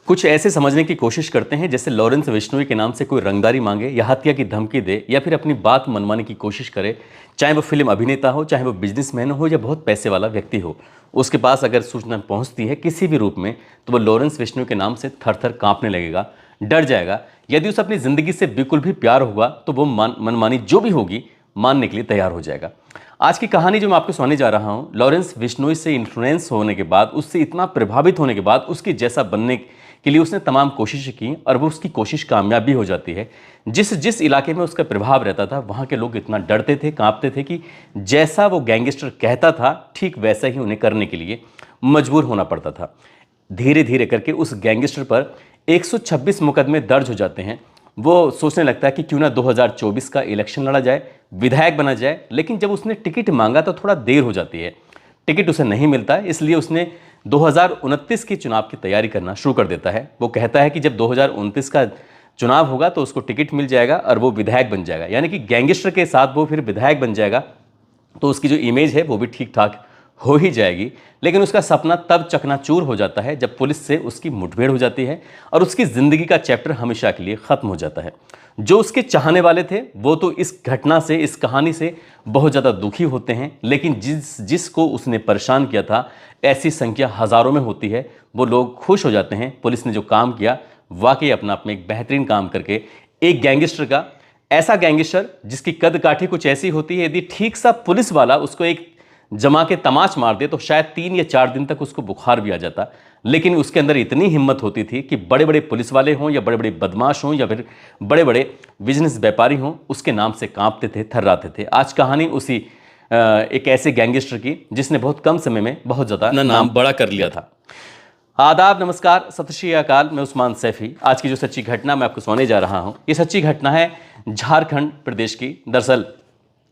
कुछ ऐसे समझने की कोशिश करते हैं जैसे लॉरेंस बिश्नोई के नाम से कोई रंगदारी मांगे या हत्या की धमकी दे या फिर अपनी बात मनवाने की कोशिश करे, चाहे वो फिल्म अभिनेता हो, चाहे वो बिजनेसमैन हो या बहुत पैसे वाला व्यक्ति हो। उसके पास अगर सूचना पहुंचती है किसी भी रूप में तो वो लॉरेंस बिश्नोई के नाम से थर थर कांपने लगेगा, डर जाएगा। यदि उसे अपनी जिंदगी से बिल्कुल भी प्यार होगा तो वो मनमानी जो भी होगी मानने के लिए तैयार हो जाएगा। आज की कहानी जो मैं आपको सुनाने जा रहा हूं, लॉरेंस बिश्नोई से इन्फ्लुएंस होने के बाद, उससे इतना प्रभावित होने के बाद उसके जैसा बनने के लिए उसने तमाम कोशिशें की और वो उसकी कोशिश कामयाब भी हो जाती है। जिस जिस इलाके में उसका प्रभाव रहता था वहाँ के लोग इतना डरते थे, कांपते थे कि जैसा वो गैंगस्टर कहता था ठीक वैसा ही उन्हें करने के लिए मजबूर होना पड़ता था। धीरे धीरे करके उस गैंगस्टर पर 126 मुकदमे दर्ज हो जाते हैं। वो सोचने लगता है कि क्यों ना 2024 का इलेक्शन लड़ा जाए, विधायक बना जाए। लेकिन जब उसने टिकट मांगा तो थोड़ा देर हो जाती है, टिकट उसे नहीं मिलता है। इसलिए उसने 2029 के चुनाव की तैयारी करना शुरू कर देता है। वो कहता है कि जब 2029 का चुनाव होगा तो उसको टिकट मिल जाएगा और वो विधायक बन जाएगा, यानी कि गैंगस्टर के साथ वो फिर विधायक बन जाएगा तो उसकी जो इमेज है वो भी ठीक ठाक हो ही जाएगी। लेकिन उसका सपना तब चकनाचूर हो जाता है जब पुलिस से उसकी मुठभेड़ हो जाती है और उसकी ज़िंदगी का चैप्टर हमेशा के लिए ख़त्म हो जाता है। जो उसके चाहने वाले थे वो तो इस घटना से, इस कहानी से बहुत ज़्यादा दुखी होते हैं, लेकिन जिसको उसने परेशान किया था ऐसी संख्या हज़ारों में होती है। वो लोग खुश हो जाते हैं। पुलिस ने जो काम किया वाकई अपना आप में एक बेहतरीन काम करके एक गैंगस्टर का, ऐसा गैंगस्टर जिसकी कद काठी कुछ ऐसी होती है, यदि ठीक सा पुलिस वाला उसको एक जमा के तमाच मार दे तो शायद 3 या 4 दिन तक उसको बुखार भी आ जाता। लेकिन उसके अंदर इतनी हिम्मत होती थी कि बड़े बड़े पुलिस वाले हों या बड़े बड़े बदमाश हों या फिर बड़े बड़े बिजनेस व्यापारी हों, उसके नाम से कांपते थे, थर्राते थे। आज कहानी उसी एक ऐसे गैंगस्टर की जिसने बहुत कम समय में बहुत ज़्यादा नाम बड़ा कर लिया था। आदाब, नमस्कार, सत श्री अकाल। मैं उस्मान सैफी। आज की जो सच्ची घटना मैं आपको सुनाने जा रहा हूँ, ये सच्ची घटना है झारखंड प्रदेश की। दरअसल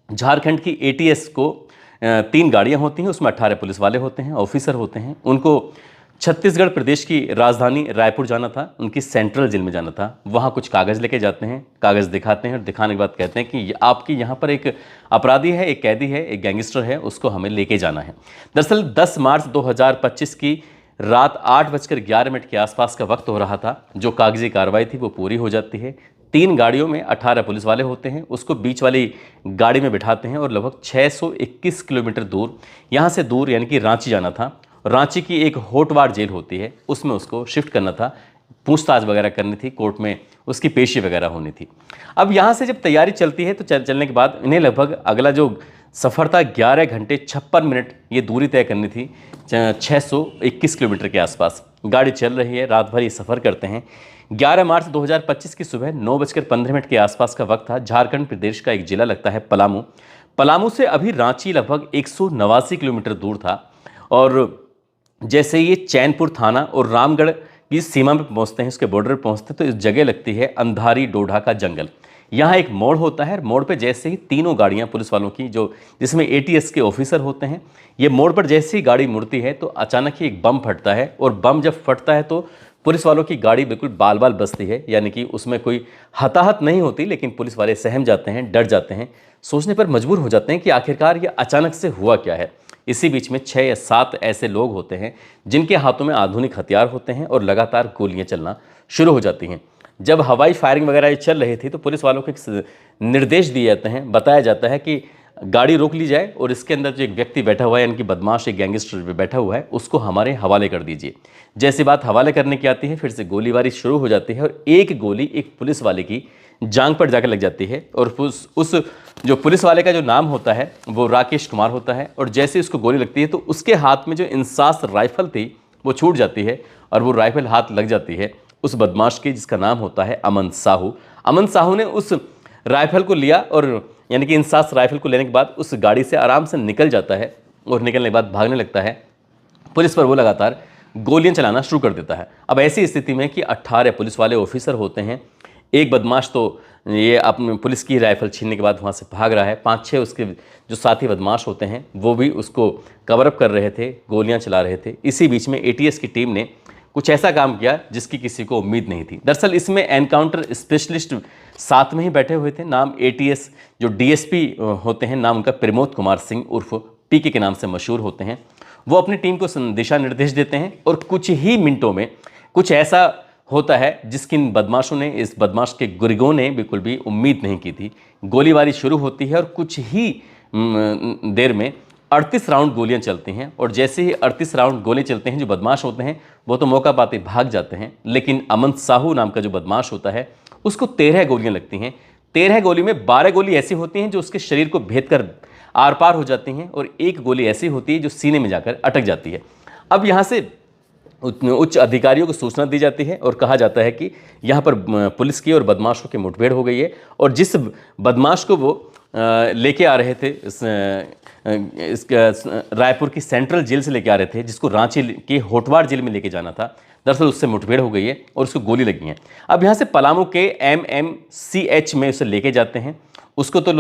झारखंड की ATS को 3 गाड़ियां होती हैं, उसमें 18 पुलिस वाले होते हैं, ऑफिसर होते हैं। उनको छत्तीसगढ़ प्रदेश की राजधानी रायपुर जाना था, उनकी सेंट्रल जेल में जाना था। वहाँ कुछ कागज़ लेके जाते हैं, कागज़ दिखाते हैं और दिखाने के बाद कहते हैं कि आपकी यहाँ पर एक अपराधी है, एक कैदी है, एक गैंगस्टर है, उसको हमें लेके जाना है। दरअसल 10 मार्च 2025 की रात 8:11 के आसपास का वक्त हो रहा था। जो कागजी कार्रवाई थी वो पूरी हो जाती है। 3 गाड़ियों में 18 पुलिस वाले होते हैं, उसको बीच वाली गाड़ी में बिठाते हैं और लगभग 621 किलोमीटर दूर, यहाँ से दूर यानी कि रांची जाना था। रांची की एक होटवार जेल होती है, उसमें उसको शिफ्ट करना था, पूछताछ वगैरह करनी थी, कोर्ट में उसकी पेशी वगैरह होनी थी। अब यहाँ से जब तैयारी चलती है तो चलने के बाद इन्हें लगभग अगला जो सफ़र था 11 घंटे 56 मिनट ये दूरी तय करनी थी, 621 किलोमीटर के आसपास गाड़ी चल रही है। रात भर ये सफ़र करते हैं। 11 मार्च 2025 की सुबह 9:15 के आसपास का वक्त था। झारखंड प्रदेश का एक जिला लगता है पलामू। पलामू से अभी रांची लगभग 189 किलोमीटर दूर था और जैसे ये चैनपुर थाना और रामगढ़ की सीमा में पहुंचते हैं, उसके बॉर्डर पर पहुंचते हैं, तो इस जगह लगती है अंधारी डोढ़ा का जंगल। यहाँ एक मोड़ होता है। मोड़ पे जैसे ही तीनों गाड़ियाँ पुलिस वालों की, जो जिसमें ATS के ऑफिसर होते हैं, ये मोड़ पर जैसे ही गाड़ी मुड़ती है तो अचानक ही एक बम फटता है और बम जब फटता है तो पुलिस वालों की गाड़ी बिल्कुल बाल बाल बसती है। यानी कि उसमें कोई हताहत नहीं होती, लेकिन पुलिस वाले सहम जाते हैं, डर जाते हैं, सोचने पर मजबूर हो जाते हैं कि आखिरकार ये अचानक से हुआ क्या है। इसी बीच में 6 या 7 ऐसे लोग होते हैं जिनके हाथों में आधुनिक हथियार होते हैं और लगातार गोलियां चलना शुरू हो जाती हैं। जब हवाई फायरिंग वगैरह चल रही थी तो पुलिस वालों को एक निर्देश दिए जाते हैं, बताया जाता है कि गाड़ी रोक ली जाए और इसके अंदर जो एक व्यक्ति बैठा हुआ है, यानी कि बदमाश एक गैंगस्टर बैठा हुआ है, उसको हमारे हवाले कर दीजिए। जैसी बात हवाले करने की आती है, फिर से गोलीबारी शुरू हो जाती है और एक गोली एक पुलिस वाले की जांग पर जाकर लग जाती है। और उस जो पुलिस वाले का जो नाम होता है वो राकेश कुमार होता है। और जैसे उसको गोली लगती है तो उसके हाथ में जो इंसास राइफल थी वो छूट जाती है और वो राइफल हाथ लग जाती है उस बदमाश की, जिसका नाम होता है अमन साहू। अमन साहू ने उस राइफल को लिया और यानी कि इंसास राइफल को लेने के बाद उस गाड़ी से आराम से निकल जाता है और निकलने के बाद भागने लगता है। पुलिस पर वो लगातार गोलियां चलाना शुरू कर देता है। अब ऐसी स्थिति में कि 18 पुलिस वाले ऑफिसर होते हैं, एक बदमाश तो ये अपने पुलिस की राइफल छीनने के बाद वहाँ से भाग रहा है, 5-6 उसके जो साथी बदमाश होते हैं वो भी उसको कवर अप कर रहे थे, गोलियां चला रहे थे। इसी बीच में ATS की टीम ने कुछ ऐसा काम किया जिसकी किसी को उम्मीद नहीं थी। दरअसल इसमें एनकाउंटर स्पेशलिस्ट साथ में ही बैठे हुए थे। नाम ATS जो DSP होते हैं, नाम उनका प्रमोद कुमार सिंह उर्फ PK के नाम से मशहूर होते हैं। वो अपनी टीम को दिशा निर्देश देते हैं और कुछ ही मिनटों में कुछ ऐसा होता है जिसकी इन बदमाशों ने, इस बदमाश के गुर्गों ने बिल्कुल भी उम्मीद नहीं की थी। गोलीबारी शुरू होती है और कुछ ही देर में 38 राउंड गोलियां चलती हैं, और जैसे ही 38 राउंड गोले चलते हैं, जो बदमाश होते हैं वो तो मौका पाते भाग जाते हैं, लेकिन अमन साहू नाम का जो बदमाश होता है उसको 13 गोलियां लगती हैं। 13 गोली में 12 गोली ऐसी होती हैं जो उसके शरीर को भेद कर आर पार हो जाती हैं, और एक गोली ऐसी होती है जो सीने में जाकर अटक जाती है। अब यहाँ से उच्च अधिकारियों को सूचना दी जाती है और कहा जाता है कि यहाँ पर पुलिस की और बदमाशों की मुठभेड़ हो गई है, और जिस बदमाश को वो लेके आ रहे थे इस रायपुर की सेंट्रल जेल से लेके आ रहे थे, जिसको रांची के होटवार जेल में लेके जाना था, दरअसल उससे मुठभेड़ हो गई है और उसको गोली लगी है। अब यहाँ से पलामू के MMCH में उसे लेके जाते हैं। उसको तो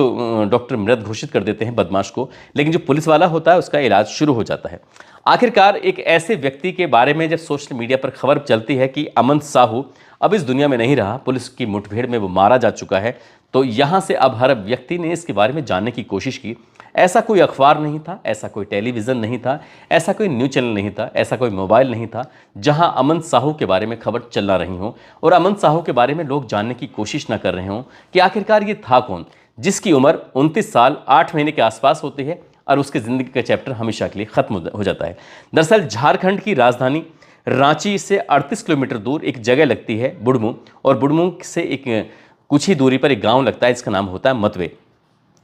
डॉक्टर मृत घोषित कर देते हैं बदमाश को, लेकिन जो पुलिस वाला होता है उसका इलाज शुरू हो जाता है। आखिरकार एक ऐसे व्यक्ति के बारे में जब सोशल मीडिया पर खबर चलती है कि अमन साहू अब इस दुनिया में नहीं रहा, पुलिस की मुठभेड़ में वो मारा जा चुका है, तो यहाँ से अब हर व्यक्ति ने इसके बारे में जानने की कोशिश की। ऐसा कोई अखबार नहीं था, ऐसा कोई टेलीविज़न नहीं था, ऐसा कोई न्यूज़ चैनल नहीं था, ऐसा कोई मोबाइल नहीं था जहां अमन साहू के बारे में खबर चल रही हो और अमन साहू के बारे में लोग जानने की कोशिश ना कर रहे हों कि आखिरकार ये था कौन, जिसकी उम्र 29 साल 8 महीने के आसपास होती है और उसकी ज़िंदगी का चैप्टर हमेशा के लिए ख़त्म हो जाता है। दरअसल झारखंड की राजधानी रांची से 38 किलोमीटर दूर एक जगह लगती है बुढ़मू, और बुढ़मू से एक कुछ ही दूरी पर एक गांव लगता है जिसका नाम होता है मतवे।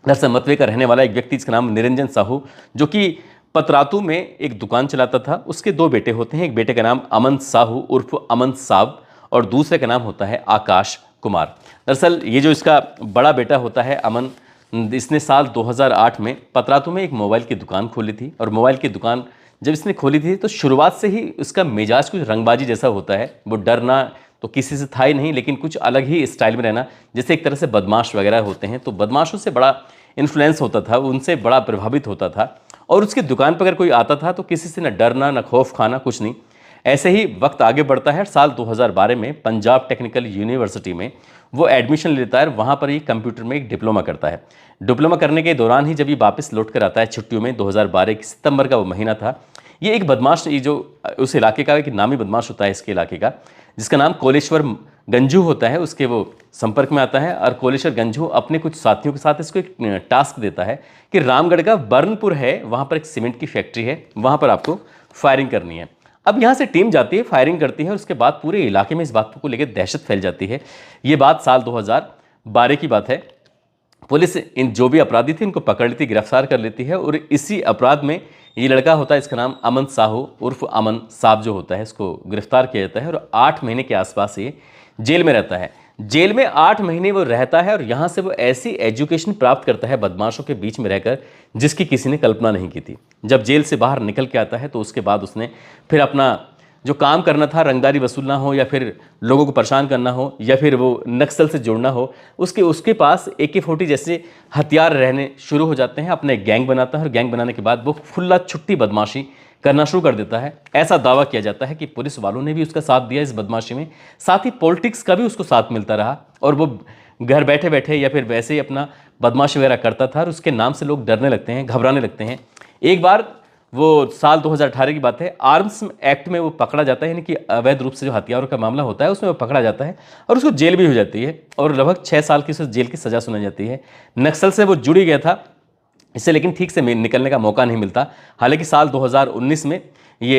दरअसल मतवे का रहने वाला एक व्यक्ति जिसका नाम निरंजन साहू, जो कि पतरातू में एक दुकान चलाता था। उसके 2 बेटे होते हैं, एक बेटे का नाम अमन साहू उर्फ अमन साहब और दूसरे का नाम होता है आकाश कुमार। दरअसल ये जो इसका बड़ा बेटा होता है अमन, इसने साल 2008 में पतरातू में एक मोबाइल की दुकान खोली थी, और मोबाइल की दुकान जब इसने खोली थी तो शुरुआत से ही उसका मिजाज कुछ रंगबाजी जैसा होता है। वो डरना तो किसी से था ही नहीं, लेकिन कुछ अलग ही स्टाइल में रहना, जैसे एक तरह से बदमाश वगैरह होते हैं, तो बदमाशों से बड़ा इन्फ्लुएंस होता था, उनसे बड़ा प्रभावित होता था। और उसकी दुकान पर अगर कोई आता था तो किसी से न डरना न खौफ खाना, कुछ नहीं। ऐसे ही वक्त आगे बढ़ता है। साल 2012 में पंजाब टेक्निकल यूनिवर्सिटी में वो एडमिशन लेता है, वहाँ पर ही कंप्यूटर में एक डिप्लोमा करता है। डिप्लोमा करने के दौरान ही जब ये वापस लौट कर आता है छुट्टियों में, 2012 के सितंबर का वो महीना था, ये एक बदमाश, ये जो उस इलाके का एक नामी बदमाश होता है इसके इलाके का, जिसका नाम कोलेश्वर गंजू होता है, उसके वो संपर्क में आता है। और कोलेश्वर गंजू अपने कुछ साथियों के साथ इसको एक टास्क देता है कि रामगढ़ का बर्नपुर है, वहाँ पर एक सीमेंट की फैक्ट्री है, वहाँ पर आपको फायरिंग करनी है। अब यहाँ से टीम जाती है, फायरिंग करती है, और उसके बाद पूरे इलाके में इस बात को लेकर दहशत फैल जाती है। ये बात साल 2012 की बात है। पुलिस इन जो भी अपराधी थे इनको पकड़ लेती, गिरफ्तार कर लेती है, और इसी अपराध में ये लड़का होता है, इसका नाम अमन साहू उर्फ अमन साहब जो होता है, इसको गिरफ्तार किया जाता है और 8 महीने के आसपास ये जेल में रहता है। जेल में 8 महीने वो रहता है और यहाँ से वो ऐसी एजुकेशन प्राप्त करता है बदमाशों के बीच में रहकर जिसकी किसी ने कल्पना नहीं की थी। जब जेल से बाहर निकल के आता है तो उसके बाद उसने फिर अपना जो काम करना था, रंगदारी वसूलना हो या फिर लोगों को परेशान करना हो या फिर वो नक्सल से जोड़ना हो, उसके पास AK-40 जैसे हथियार रहने शुरू हो जाते हैं। अपने गैंग बनाता है और गैंग बनाने के बाद वो खुला छुट्टी बदमाशी करना शुरू कर देता है। ऐसा दावा किया जाता है कि पुलिस वालों ने भी उसका साथ दिया इस बदमाशी में, साथ ही पॉलिटिक्स का भी उसको साथ मिलता रहा, और वो घर बैठे बैठे या फिर वैसे ही अपना बदमाशी वगैरह करता था और उसके नाम से लोग डरने लगते हैं, घबराने लगते हैं। एक बार वो साल 2018 की बात है, आर्म्स एक्ट में वो पकड़ा जाता है, यानी कि अवैध रूप से जो हथियारों का मामला होता है उसमें वो पकड़ा जाता है और उसको जेल भी हो जाती है और लगभग 6 साल की उसे जेल की सज़ा सुनाई जाती है। नक्सल से वो जुड़ी गया था इससे, लेकिन ठीक से निकलने का मौका नहीं मिलता। हालांकि साल 2019 में ये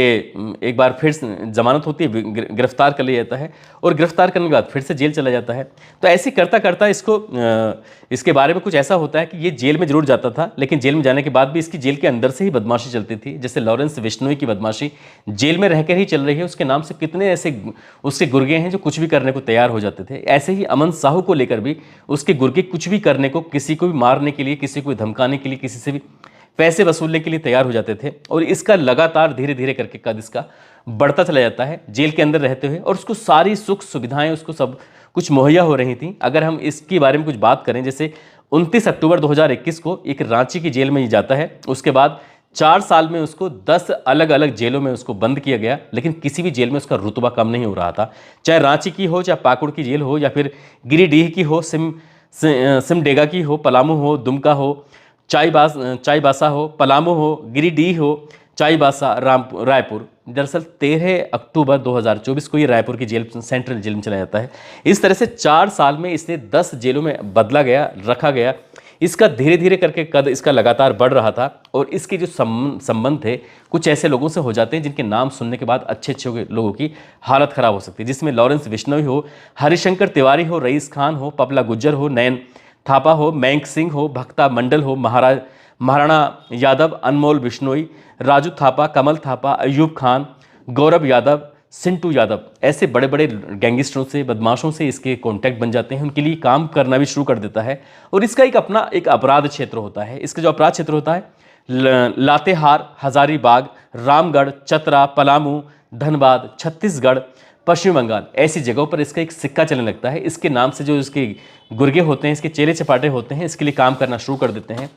एक बार फिर जमानत होती है, गिरफ्तार कर लिया जाता है और गिरफ्तार करने के बाद फिर से जेल चला जाता है। तो ऐसे करता करता इसके बारे में कुछ ऐसा होता है कि ये जेल में जरूर जाता था, लेकिन जेल में जाने के बाद भी इसकी जेल के अंदर से ही बदमाशी चलती थी। जैसे लॉरेंस विश्नोई की बदमाशी जेल में रहकर ही चल रही है, उसके नाम से कितने ऐसे उसके गुर्गे हैं जो कुछ भी करने को तैयार हो जाते थे। ऐसे ही अमन साहू को लेकर भी उसके गुर्गे कुछ भी करने को, किसी को भी मारने के लिए, किसी को धमकाने के लिए, किसी से भी पैसे वसूलने के लिए तैयार हो जाते थे। और इसका लगातार धीरे धीरे करके कद इसका बढ़ता चला जाता है जेल के अंदर रहते हुए, और उसको सारी सुख सुविधाएं उसको सब कुछ मुहैया हो रही थी। अगर हम इसके बारे में कुछ बात करें, जैसे 29 अक्टूबर 2021 को एक रांची की जेल में ही जाता है, उसके बाद 4 साल में उसको 10 अलग अलग जेलों में उसको बंद किया गया, लेकिन किसी भी जेल में उसका रुतबा कम नहीं हो रहा था। चाहे रांची की हो, चाहे पाकुड़ की जेल हो, या फिर गिरिडीह की हो, सिमडेगा की हो, पलामू हो, दुमका हो, चाईबासा हो, पलामू हो, गिरिडीह हो, चाईबासा रायपुर। दरअसल 13 अक्टूबर 2024 को ये रायपुर की जेल, सेंट्रल जेल में चला जाता है। इस तरह से 4 साल में इसे 10 जेलों में बदला गया, रखा गया। इसका धीरे धीरे करके कद इसका लगातार बढ़ रहा था और इसके जो संबंध थे कुछ ऐसे लोगों से हो जाते हैं जिनके नाम सुनने के बाद अच्छे अच्छे लोगों की हालत खराब हो सकती है, जिसमें लॉरेंस विश्नोई हो, हरिशंकर तिवारी हो, रईस खान हो, पपला गुज्जर हो, नयन थापा हो, मैंक सिंह हो, भक्ता मंडल हो, महाराणा यादव, अनमोल बिश्नोई, राजू थापा, कमल थापा, अयूब खान, गौरव यादव, सिंटू यादव, ऐसे बड़े बड़े गैंगस्टरों से, बदमाशों से इसके कॉन्टैक्ट बन जाते हैं, उनके लिए काम करना भी शुरू कर देता है। और इसका एक अपना एक अपराध क्षेत्र होता है। इसका जो अपराध क्षेत्र होता है लातेहार, हजारीबाग, रामगढ़, चतरा, पलामू, धनबाद, छत्तीसगढ़, पश्चिम बंगाल, ऐसी जगहों पर इसका एक सिक्का चलने लगता है। इसके नाम से जो इसके गुर्गे होते हैं, इसके चेले चपाटे होते हैं, इसके लिए काम करना शुरू कर देते हैं।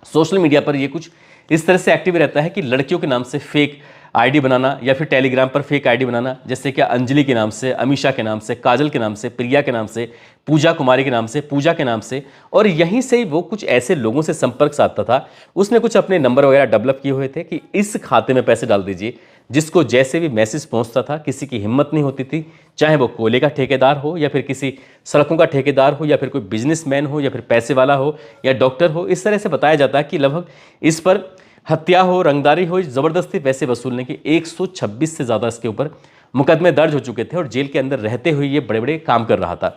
सोशल मीडिया पर ये कुछ इस तरह से एक्टिव रहता है कि लड़कियों के नाम से फेक आईडी बनाना या फिर टेलीग्राम पर फेक आईडी बनाना, जैसे कि अंजलि के नाम से, अमीषा के नाम से, काजल के नाम से, प्रिया के नाम से, पूजा कुमारी के नाम से, पूजा के नाम से। और यहीं से वो कुछ ऐसे लोगों से संपर्क साधता था। उसने कुछ अपने नंबर वगैरह डेवलप किए हुए थे कि इस खाते में पैसे डाल दीजिए, जिसको जैसे भी मैसेज पहुंचता था किसी की हिम्मत नहीं होती थी, चाहे वो कोयले का ठेकेदार हो या फिर किसी सड़कों का ठेकेदार हो या फिर कोई बिजनेसमैन हो या फिर पैसे वाला हो या डॉक्टर हो। इस तरह से बताया जाता है कि लगभग इस पर हत्या हो, रंगदारी हो, ज़बरदस्ती पैसे वसूलने के 126 से ज़्यादा इसके ऊपर मुकदमे दर्ज हो चुके थे और जेल के अंदर रहते हुए ये बड़े बड़े काम कर रहा था।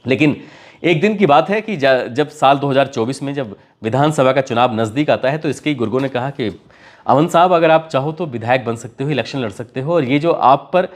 लेकिन एक दिन की बात है कि जब साल 2024 में जब विधानसभा का चुनाव नज़दीक आता है तो इसके गुर्गों ने कहा कि अमन साहब, अगर आप चाहो तो विधायक बन सकते हो, इलेक्शन लड़ सकते हो, और ये जो आप पर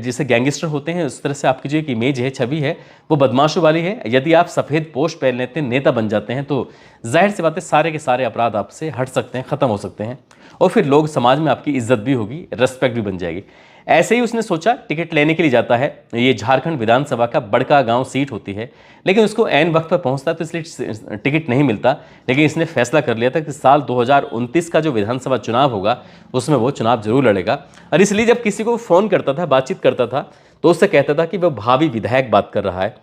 जैसे गैंगस्टर होते हैं उस तरह से आपकी जो एक इमेज है, छवि है, वो बदमाशों वाली है। यदि आप सफ़ेद पोस्ट पहन लेते हैं, नेता बन जाते हैं, तो जाहिर सी बात है सारे के सारे अपराध आपसे हट सकते हैं, ख़त्म हो सकते हैं और फिर लोग समाज में आपकी इज्जत भी होगी, रेस्पेक्ट भी बन जाएगी। ऐसे ही उसने सोचा, टिकट लेने के लिए जाता है। ये झारखंड विधानसभा का बड़का गांव सीट होती है, लेकिन उसको ऐन वक्त पर पहुंचता है तो इसलिए टिकट नहीं मिलता। लेकिन इसने फैसला कर लिया था कि साल 2029 का जो विधानसभा चुनाव होगा उसमें वो चुनाव जरूर लड़ेगा। और इसलिए जब किसी को फ़ोन करता था, बातचीत करता था, तो उससे कहता था कि वो भावी विधायक बात कर रहा है।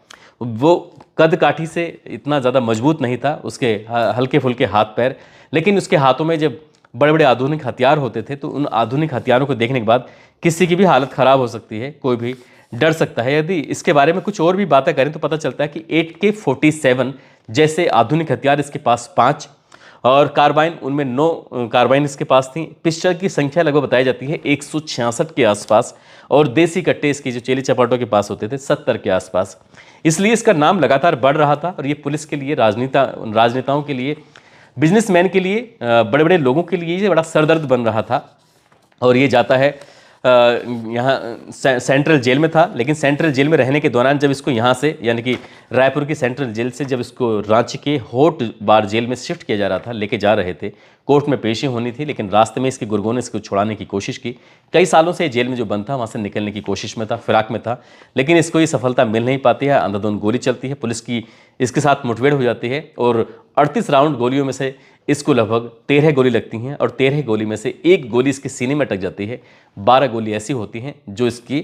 वो कद काठी से इतना ज़्यादा मजबूत नहीं था, उसके हल्के फुल्के हाथ पैर, लेकिन उसके हाथों में जब बड़े बड़े आधुनिक हथियार होते थे तो उन आधुनिक हथियारों को देखने के बाद किसी की भी हालत ख़राब हो सकती है, कोई भी डर सकता है। यदि इसके बारे में कुछ और भी बातें करें तो पता चलता है कि AK-47 जैसे आधुनिक हथियार इसके पास 5 और कार्बाइन, उनमें 9 कार्बाइन इसके पास थी। पिस्टल की संख्या लगभग बताई जाती है 166 के आसपास, और देसी कट्टे इसके जो चेले चपाटों के पास होते थे 70 के आसपास। इसलिए इसका नाम लगातार बढ़ रहा था और ये पुलिस के लिए, राजनेताओं के लिए, बिजनेसमैन के लिए, बड़े बड़े लोगों के लिए ये बड़ा सरदर्द बन रहा था। और ये जाता है यहाँ सेंट्रल जेल में था, लेकिन सेंट्रल जेल में रहने के दौरान जब इसको यहाँ से, यानी कि रायपुर की सेंट्रल जेल से जब इसको रांची के होट बार जेल में शिफ्ट किया जा रहा था, लेके जा रहे थे, कोर्ट में पेशी होनी थी, लेकिन रास्ते में इसके गुर्गों ने इसको छुड़ाने की कोशिश की। कई सालों से जेल में जो बंद था वहाँ से निकलने की कोशिश में था, फिराक में था, लेकिन इसको ये सफलता मिल नहीं पाती है। अंधाधुंध गोली चलती है, पुलिस की इसके साथ मुठभेड़ हो जाती है और 38 राउंड गोलियों में से इसको लगभग 13 गोली लगती हैं और 13 गोली में से एक गोली इसके सीने में अटक जाती है। 12 गोली ऐसी होती हैं जो इसकी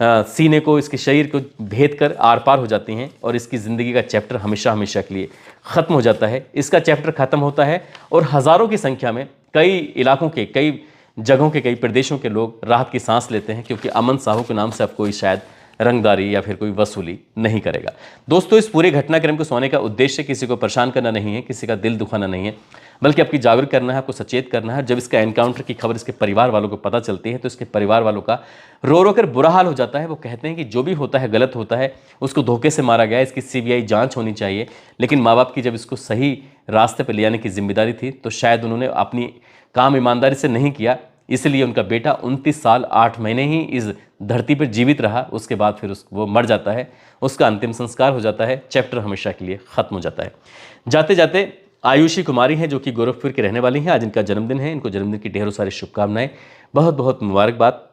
सीने को, इसके शरीर को भेद कर आर पार हो जाती हैं और इसकी ज़िंदगी का चैप्टर हमेशा हमेशा के लिए ख़त्म हो जाता है। इसका चैप्टर ख़त्म होता है और हज़ारों की संख्या में कई इलाकों के, कई जगहों के, कई प्रदेशों के लोग राहत की सांस लेते हैं, क्योंकि अमन साहू के नाम से अब कोई शायद रंगदारी या फिर कोई वसूली नहीं करेगा। दोस्तों, इस पूरे घटनाक्रम को सुनाने का उद्देश्य किसी को परेशान करना नहीं है, किसी का दिल दुखाना नहीं है, बल्कि आपकी जागरूक करना है, आपको सचेत करना है। जब इसका एनकाउंटर की खबर इसके परिवार वालों को पता चलती है तो इसके परिवार वालों का रो रो कर बुरा हाल हो जाता है। वो कहते हैं कि जो भी होता है गलत होता है, उसको धोखे से मारा गया, इसकी CBI जांच होनी चाहिए। लेकिन माँ बाप की जब इसको सही रास्ते पर ले आने की जिम्मेदारी थी तो शायद उन्होंने अपनी काम ईमानदारी से नहीं किया, इसलिए उनका बेटा 29 साल 8 महीने ही इस धरती पर जीवित रहा। उसके बाद फिर वो मर जाता है, उसका अंतिम संस्कार हो जाता है, चैप्टर हमेशा के लिए ख़त्म हो जाता है। जाते जाते आयुषी कुमारी हैं जो कि गोरखपुर की रहने वाली हैं। आज इनका जन्मदिन है, इनको जन्मदिन की ढेरों सारी शुभकामनाएं, बहुत बहुत मुबारकबाद।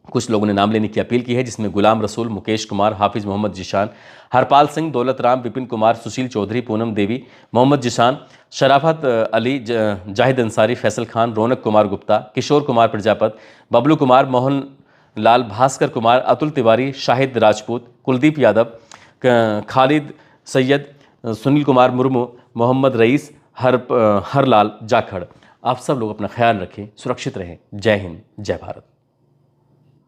कुछ लोगों ने नाम लेने की अपील की है, जिसमें गुलाम रसूल, मुकेश कुमार, हाफिज़ मोहम्मद जिशान, हरपाल सिंह, दौलत राम, विपिन कुमार, सुशील चौधरी, पूनम देवी, मोहम्मद जिशान, शराफत अली, जाहिद अंसारी, फैसल खान, रौनक कुमार गुप्ता, किशोर कुमार प्रजापत, बबलू कुमार, मोहन लाल, भास्कर कुमार, अतुल तिवारी, शाहिद राजपूत, कुलदीप यादव, खालिद सैयद, सुनील कुमार मुर्मू, मोहम्मद रईस, हरलाल जाखड़। आप सब लोग अपना ख्याल रखें, सुरक्षित रहें। जय हिंद, जय भारत।